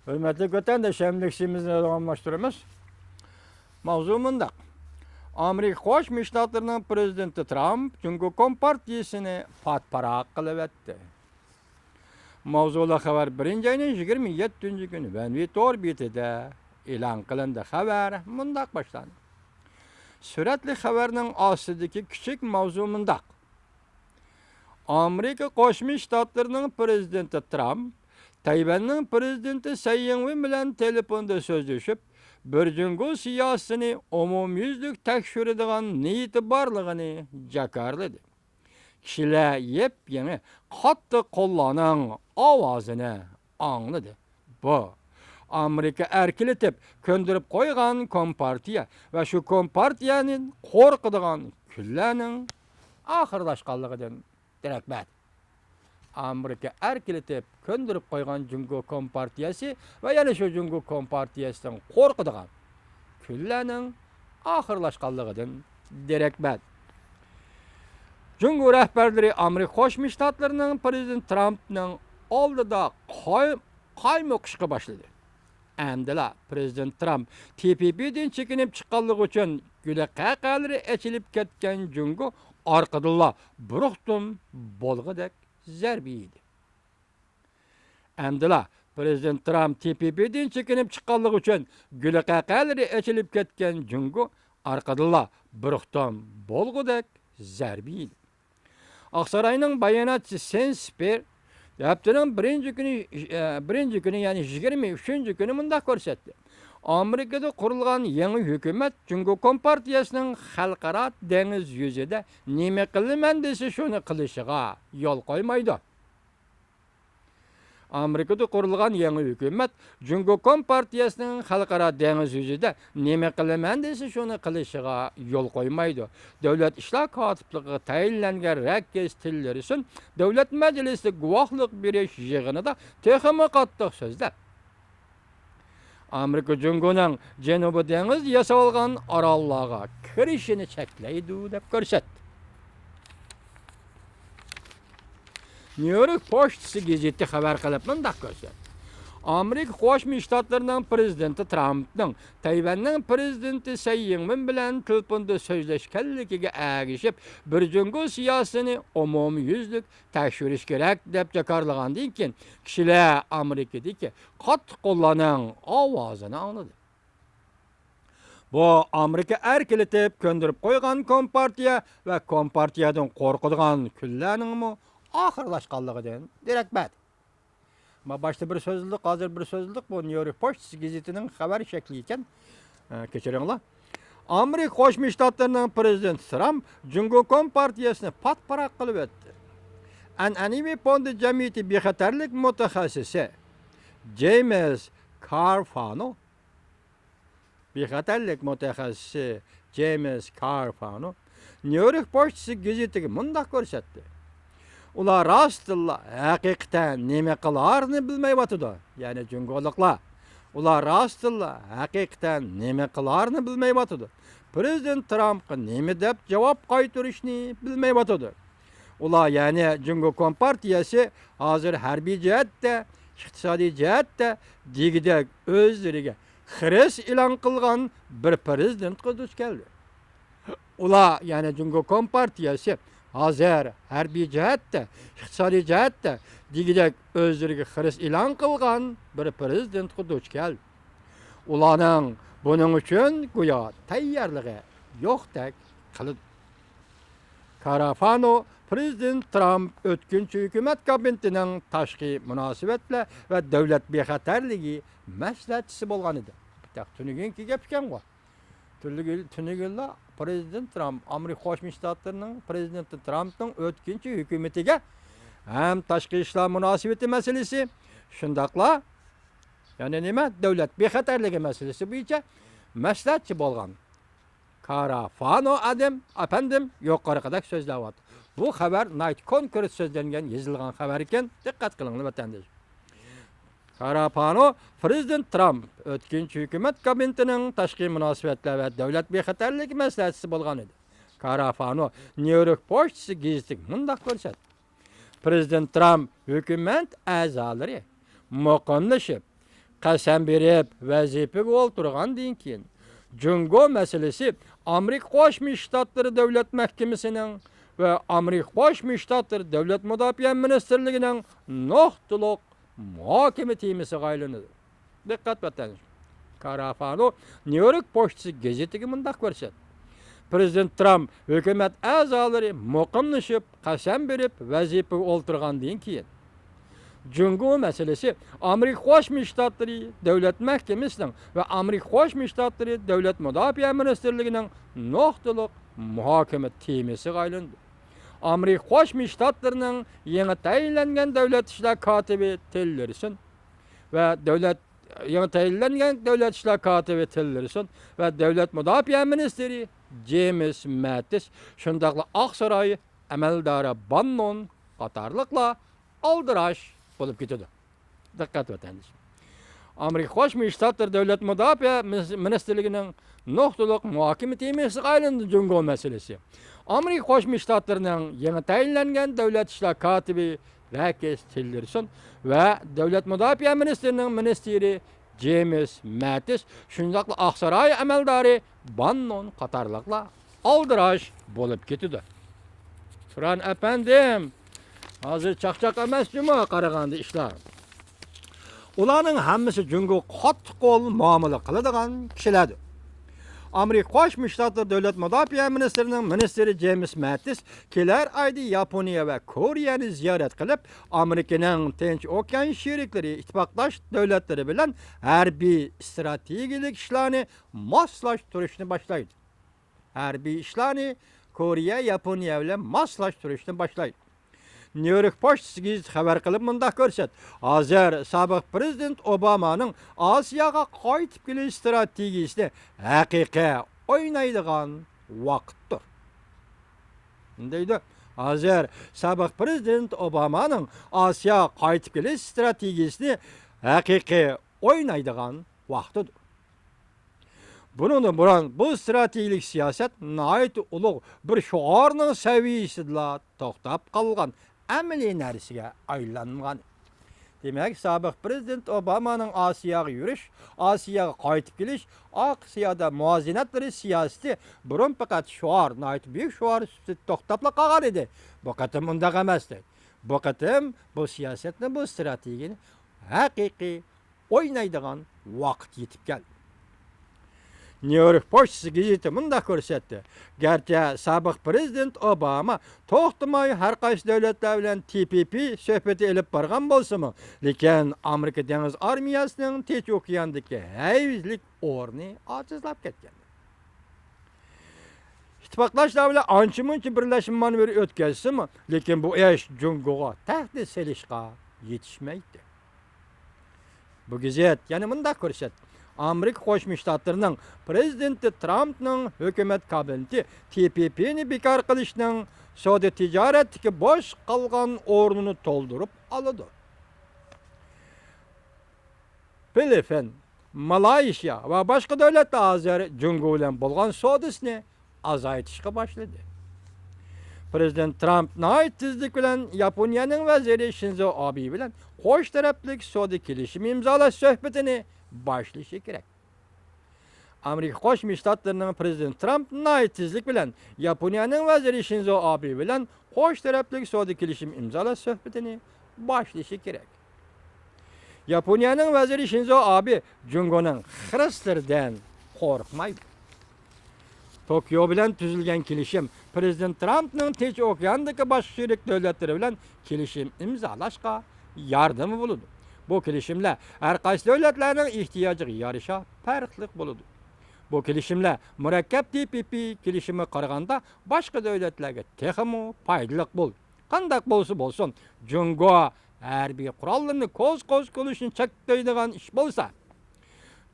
Hürmetli vatandaşlarımızı devamlaştırıyoruz. Mavzumunda Amerika Qo'shma Shtatlarining prezidenti Trump Jungo Kompartiyasini patparaq qilib etdi. Mavzuli xabar 1-oyning 27-kuni Vanvitor betida e'lon qilindi. Xabar mundaq boshlandi. Suratli xabarning ostidagi kichik mavzu mundaq. Amerika Qo'shma Shtatlarining prezidenti Trump Tayvanning prezidenti Tsai Ing-wen bilan telefonda so'zlashib, bir jungo siyosatini umumyuzlik tekshiradigan niyati borligini jakarladi. Kishilar yep-yangi qattiq qo'llaning ovozini angladi. Bu Amerika erkiletib, ko'ndirib qo'ygan kompartiya va shu kompartiyaning qo'rqadigan kunlarning oxirlashganligidan darak. Amerika erkiletib, ko'ndirib qo'ygan Jungo Kompartiyasi va yana shu Jungo Kompartiyasidan qo'rqadigan kunlarning oxirlashganligidan darak. Jungo rahbarlari Amerika Qo'shma Shtatlarining prezident Trumpning oldida qaymoq o'qishga boshladi. Amdila prezident Trump TPP'dan chekinib chiqqanligi uchun gula qaqalari ochilib ketgan Jungo orqadilla buruqtum bo'lg'idek zarbi edi. Amdila prezident Trump TPP'dan chekinib chiqqanligi uchun gula qaqalari ochilib ketgan Jungo orqadilla buruqtum bo'lg'idek zarbi edi. Oqsaroyning bayonotchisi Sen Sper haftaning birinchi kuni ya'ni 23-kuni mundaq ko'rsatdi. Amerikada qurilgan yangi hukumat Jungo Kompartiyasining xalqaro dengiz yuzida nima qilaman desa shuni qilishiga yo'l qo'ymaydi. Amerikada qurilgan yangi hukumat Jungo Kompartiyasining xalqaro dengiz yuzida nima qilaman desa shuni qilishiga yo'l qo'ymaydi. Davlat ishlar kotibligiga tayinlangan rakkes tillari uchun davlat majlisida guvohlik berish yig'inida texmi qattiq so'zlab Amerika Jungoning Janubiy dengiz yasalgan orollarga kirishini cheklaydi deb ko'rsatdi. New York Pochtasi gazeti xabar qilib mundaq ko'rsatdi. Amerika Qo'shma Shtatlarining prezidenti Trumpning Tayvanning prezidenti Tsai Ing-wen bilan telefonda so'zlashganligiga ergishib, bir jungo siyosatini umumyuzlik tekshirish kerak deb jakarlagandan keyin kishilar Amerikadagi qattiq qo'llaning ovozini angladi. Bu Amerika erkiletib, ko'ndirib qo'ygan kompartiya va kompartiyadan qo'rqadigan kunlarning oxirlashganligidan darak. Başta bir sözlük, hazır bir sözlük bu New York Post gazetinin xabar şekli ekan. Kechiringlar. Amerika Qo'shma Shtatlarining prezidenti Trump Jungo Kompartiyasini patparaq qilib etdi. An'anaviy fond jamiyati bexatarlik mutaxassisi James Carfano New York Post gazetiga mundaq ko'rsatdi. Ular rastilla haqiqatan nima qilarini bilmayotdi. Ya'ni jungoliklar. Ular rastilla haqiqatan nima qilarini bilmayotdi. Prezident Trumpga nima deb javob qaytarishni bilmayotdi. Ular ya'ni Jungo Kompartiyasi hozir harbiy jihatda, iqtisodiy jihatda degidek o'zlariga xiris e'lon qilgan bir prezidentga duch keldi. Ular ya'ni Jungo Kompartiyasi hozir harbiy jihatda, iqtisodiy jihatda degidek o'zlariga xiris e'lon qilgan bir prezidentga duch keldi. Ularning buning uchun go'yo tayyorligi yo'qdek qildi. Carafano prezident Trump o'tkinchi hukumat kabinetining tashqi munosabatlar va davlat bexatarligi maslahatchisi bo'lgan edi. Bitta tuniginki gap ekan bu. Tunigilla prezident Trump Amerika Qo'shma Shtatlarining prezidenti Trumpning o'tkinchi hukumatiga ham tashqi ishlar munosabati masalasi, shundaqla ya'ni nima davlat bexatarligi masalasi bo'yicha maslahatchi bo'lgan Carafano apandim yuqoriqidek so'zlayapti. Bu xabar Night Congress so'zlangan yozilgan xabar ekan, diqqat qilinglar vatandosh. Carafano prezident Trump o'tkinchi hukumat kabinetining tashqi munosabatlar va davlat bexatarligi maslahatchisi bo'lgan edi. Carafano New York Post gazetiga mundaq ko'rsatdi. Prezident Trump hukumat a'zolari muqimlashib qasam berib vazifaga o'ltirgandan keyin Jungo masalasi Amerika Qo'shma Shtatlari Davlat Mahkamasining va Amerika Qo'shma Shtatlari Davlat Mudofaa Ministrligining nuqtaliq muhokama temasiga aylanadi. Diqqat vatanish. Karafano New York pochtasi gazetiga mundaq ko'rsatdi. Prezident Trump hukumat a'zolari muqimlashib, qasam berib vazifaga o'ltirgandan keyin Jungo masalasi Amerika Qo'shma Shtatlari Davlat Mahkamasining va Amerika Qo'shma Shtatlari Davlat Mudofaa Ministrligining nuqtaliq muhokama temasiga aylandi. Amerika Qo'shma Shtatlarining yangi tayinlangan davlat ishlar kotibi Tillerson va davlat ishlar kotibi Tillerson va Davlat Mudofaa Ministri James Mattis shundaqla Oq saroy amaldori Bannon qatorliqlar aldirash bo'lib ketadi. Diqqat vatanish. Amerika Qo'shma Shtatlari Davlat Mudofaa Ministrligining nuqtaliq muhokama temasiga aylandi Jungo masalasi. Amerika Qo'shma Shtatlarining yangi tayinlangan davlat ishlar kotibi Rex Tillerson va Davlat Mudofaa Ministrining ministri James Mattis shundaqla Oq saroy amaldori Bannon qatorliqlar aldirash bo'lib ketadi. Turan apandim, hozir chaqchaq emas juma qaraganda ishlar. Ularning hammasi Jungo qattiq qo'l muomala qiladigan kishilardir. Amerika Qo'shma Shtatlari Davlat Mudofaa Ministrining ministri James Mattis kelar oyda Yaponiya va Koreyani ziyorat qilib, Amerikaning Tinch okean sheriklari, ittifoqdosh davlatlari bilan harbiy strategik ishlarni moslashtirishni boshlaydi. Harbiy ishlarni Koreya, Yaponiya bilan moslashtirishni boshlaydi. New York pochtasiga xabar qilib mundaq ko'rsatdi. Hozir sobiq prezident Obamaning Osiyoga qaytib kelish strategiyasini haqiqiy o'ynaydigan vaqtdir. Deydi, hozir sobiq prezident Obamaning Osiyoga qaytib kelish strategiyasini haqiqiy o'ynaydigan vaqtidir. Bunun buran bu strategik siyosat nəhayət ulug' bir şuarning saviyasida to'xtab qolgan amaliy narsaga aylangan. Demak, sobiq prezident Obamaning Osiyoga yurish, Osiyoga qaytib kelish, Osiyoda muvozanatli siyosati burun faqat şuar, nəhayət buyuk şuar to'xtabla qolgan edi. Bu qatim undaq emasdi. Bu qatim bu siyosatni, bu strategiyani haqiqiy o'ynaydigan vaqt yetib keldi. New York pochtasi gazeti mundaq ko'rsatdi. Garchi sobiq prezident Obama to'xtamay har qaysi davlatlar bilan TPP suhbati olib borgan bo'lsa-mu, lekin Amerika dengiz armiyasining Tinch okeandagi hayvizlik o'rni ojizlab ketgan. İttifaqdoshlar bilan ancha-muncha birlashma manevri o'tkazsa-mu, lekin bu ish Jungoga tahdid solishga yetishmaydi. Bu gazet yana mundaq ko'rsatdi. Amerika Qo'shma Shtatlarining prezidenti Trumpning hukumat kabineti TPP'ni bekor qilishning savdo tijoratdagi bo'sh qolgan o'rnini to'ldirib oladi. Filippin, Malayziya va boshqa davlatlar hozir Jungo bilan bo'lgan savdosini azaytishga boshladi. Prezident Trump nəhayət tezlik bilan Yaponiyaning vaziri Shinzo Abe bilan qo'sh taraflik savdo kelishimi imzolash suhbatini başlaşı kerak. Amerika Qo'shma Shtatlarining prezident Trump nəhayət tezlik bilan Yaponiyaning vaziri Shinzo Abe bilan qo'sh taraflik savdo kelishimi imzolash suhbatini başlaşı kerak. Yaponiyaning vaziri Shinzo Abe Jungoning xirslaridan qo'rqmaydi. Tokyo bilan tuzilgan kelishim prezident Trumpning Tinch okeandagi boshqa sherik davlatlari bilan kelishim imzolashga yordami bo'ladi. Bu kelishimlar har qaysi davlatlarning ehtiyojiga yarasha farqli bo'ladi. Bu kelishimlar murakkab TPP kelishimi qaraganda boshqa davlatlarga texmo foydali bo'ladi. Qanday bo'lsa bo'lsin, Jungo harbiy qurollarni ko'z-ko'z qilishni cheklaydigan ish bo'lsa,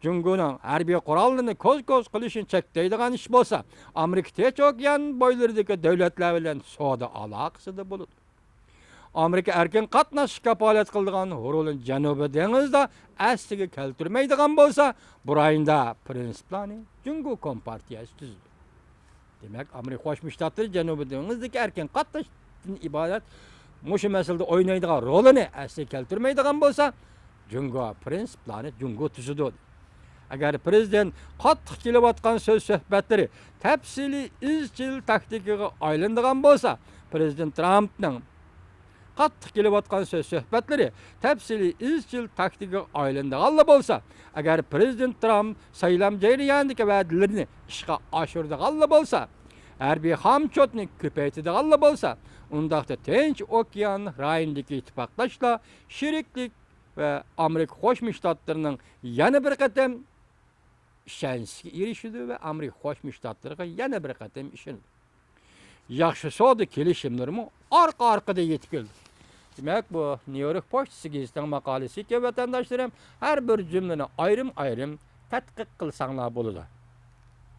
Jungoning harbiy qurollarni ko'z-ko'z qilishni cheklaydigan ish bo'lsa, Amerika Tinch okean bo'ylaridagi davlatlar bilan savdo aloqasida bo'ladi. Amerika erkin qatnashish kapolat qiladigan rolini Janubiy dengizda asliga keltirmaydigan bo'lsa, bu rayonda prinsiplarni Jungo kompartiyasi tuzdi. Demak, Amerika Qo'shma Shtatlari Janubiy dengizdagi erkin qatnashishdan iborat mushu masalada o'ynaydigan rolini asliga keltirmaydigan bo'lsa, Jungo prinsiplarni Jungo tuzidi. Agar prezident qattiq kelayotgan so'z suhbatlari tafsiliy izchil taktikaga aylanadigan bo'lsa, prezident Trumpning qattiq kelayotgan so'z suhbatlari tafsiliy izchil taktikaga aylanadigan bo'lsa, agar prezident Trump saylam jarayonidagi va'dalarini ishga oshiradigan bo'lsa, harbiy hamchotni ko'paytiradigan bo'lsa, undaqda Tinch okean rayonidagi ittifoqdoshlar, sheriklik va Amerika Qo'shma Shtatlarining yana bir qatam ishonchga erishdi va Amerika Qo'shma Shtatlariga yana bir qatam ishondi. Yaxshi savdo kelishimlarimi orqa-orqada yetib keldi. Demak, bu New York Pochtasi gazetining maqolasi ki, vatandoshlarim, har bir jumlani ayrim-ayrim tadqiq qilsanglar bo'ladi.